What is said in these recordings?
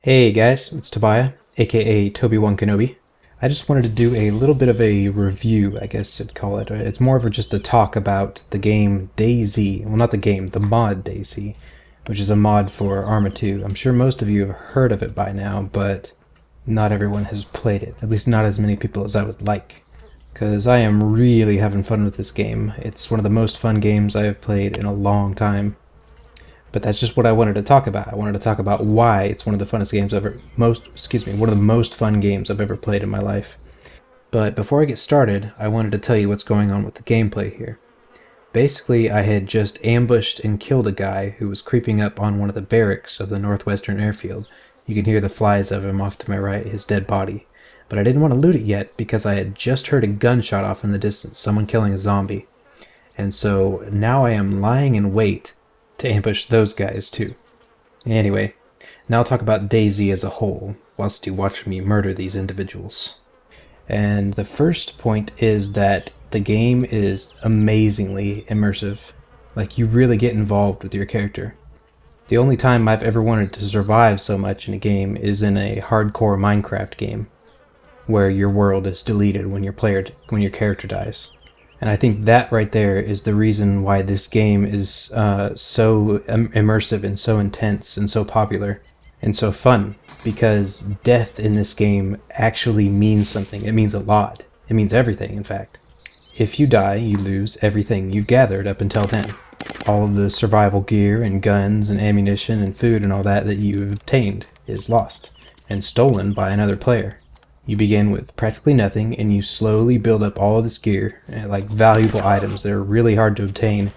Hey guys, it's Tobiah, aka Toby1 Kenobi. I just wanted to do a little bit of a review, I guess you'd call it. It's more of just a talk about the game DayZ. Well, not the game, the mod DayZ, which is a mod for Arma 2. I'm sure most of you have heard of it by now, but not everyone has played it. At least not as many people as I would like. Because I am really having fun with this game. It's one of the most fun games I have played in a long time. But that's just what I wanted to talk about. I wanted to talk about why it's one of the funnest games I've ever, one of the most fun games I've ever played in my life. But before I get started, I wanted to tell you what's going on with the gameplay here. Basically, I had just ambushed and killed a guy who was creeping up on one of the barracks of the Northwestern Airfield. You can hear the flies of him off to my right, his dead body. But I didn't want to loot it yet because I had just heard a gunshot off in the distance, someone killing a zombie. And so now I am lying in wait to ambush those guys too. Anyway, now I'll talk about DayZ as a whole, whilst you watch me murder these individuals. And the first point is that the game is amazingly immersive. Like, you really get involved with your character. The only time I've ever wanted to survive so much in a game is in a hardcore Minecraft game, where your world is deleted when your character dies. And I think that right there is the reason why this game is so immersive and so intense and so popular and so fun. Because death in this game actually means something. It means a lot. It means everything, in fact. If you die, you lose everything you've gathered up until then. All of the survival gear and guns and ammunition and food and all that you've obtained is lost and stolen by another player. You begin with practically nothing, and you slowly build up all of this gear, like valuable items that are really hard to obtain,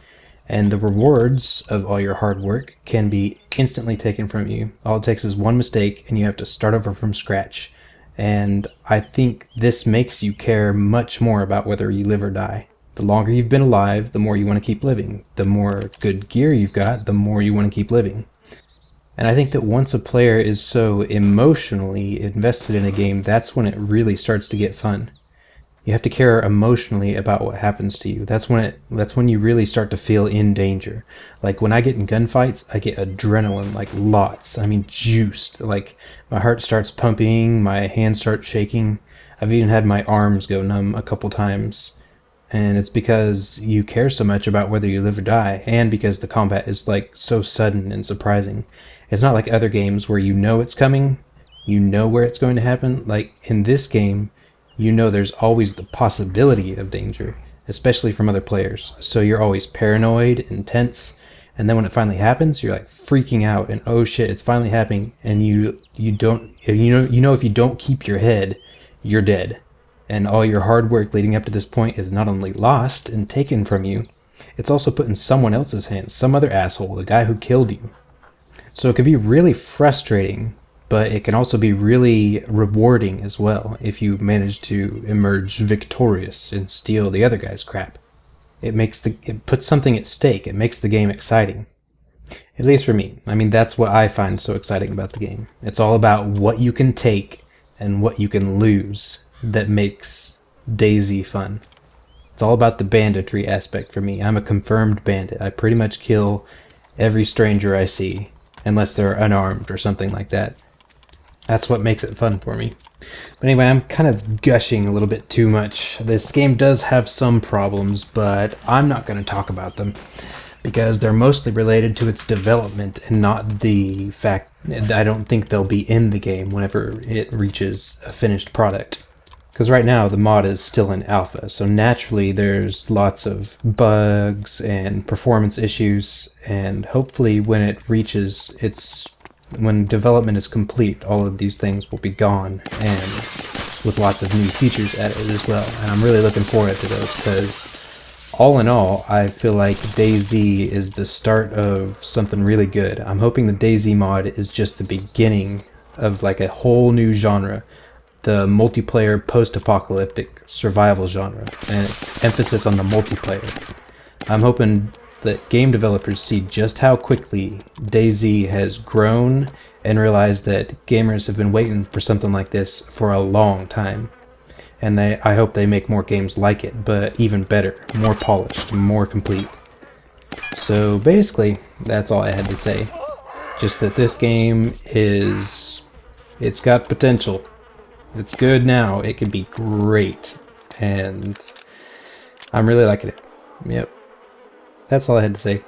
and the rewards of all your hard work can be instantly taken from you. All it takes is one mistake, and you have to start over from scratch. And I think this makes you care much more about whether you live or die. The longer you've been alive, the more you want to keep living. The more good gear you've got, the more you want to keep living. And I think that once a player is so emotionally invested in a game, that's when it really starts to get fun. You have to care emotionally about what happens to you. That's when you really start to feel in danger. Like when I get in gunfights, I get adrenaline, like lots. I mean, juiced. Like my heart starts pumping, my hands start shaking. I've even had my arms go numb a couple times. And it's because you care so much about whether you live or die, and because the combat is like so sudden and surprising. It's not like other games where you know it's coming, you know where it's going to happen. Like in this game, you know there's always the possibility of danger, especially from other players. So you're always paranoid and tense, and then when it finally happens, you're like freaking out and oh shit, it's finally happening, and you know if you don't keep your head, you're dead. And all your hard work leading up to this point is not only lost and taken from you, it's also put in someone else's hands, some other asshole, the guy who killed you. So it can be really frustrating, but it can also be really rewarding as well if you manage to emerge victorious and steal the other guy's crap. It puts something at stake. It makes the game exciting. At least for me. I mean, that's what I find so exciting about the game. It's all about what you can take and what you can lose that makes DayZ fun. It's all about the banditry aspect for me. I'm a confirmed bandit. I pretty much kill every stranger I see, unless they're unarmed or something like that. That's what makes it fun for me. But anyway, I'm kind of gushing a little bit too much. This game does have some problems, but I'm not going to talk about them because they're mostly related to its development and not the fact that I don't think they'll be in the game whenever it reaches a finished product. Because right now the mod is still in alpha, so naturally there's lots of bugs and performance issues, and hopefully when development is complete, all of these things will be gone, and with lots of new features added as well. And I'm really looking forward to those, because all in all, I feel like DayZ is the start of something really good. I'm hoping the DayZ mod is just the beginning of like a whole new genre. The multiplayer post-apocalyptic survival genre, and emphasis on the multiplayer. I'm hoping that game developers see just how quickly DayZ has grown and realize that gamers have been waiting for something like this for a long time. And I hope they make more games like it, but even better, more polished, more complete. So basically, that's all I had to say. Just that this game is It's got potential. It's good now. It could be great. And I'm really liking it. Yep. That's all I had to say.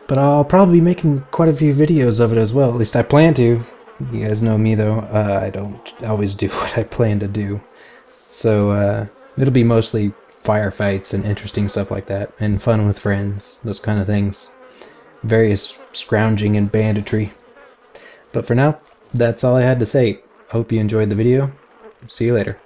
But I'll probably be making quite a few videos of it as well. At least I plan to. You guys know me though. I don't always do what I plan to do. So it'll be mostly firefights and interesting stuff like that. And fun with friends. Those kind of things. Various scrounging and banditry. But for now, that's all I had to say. Hope you enjoyed the video. See you later.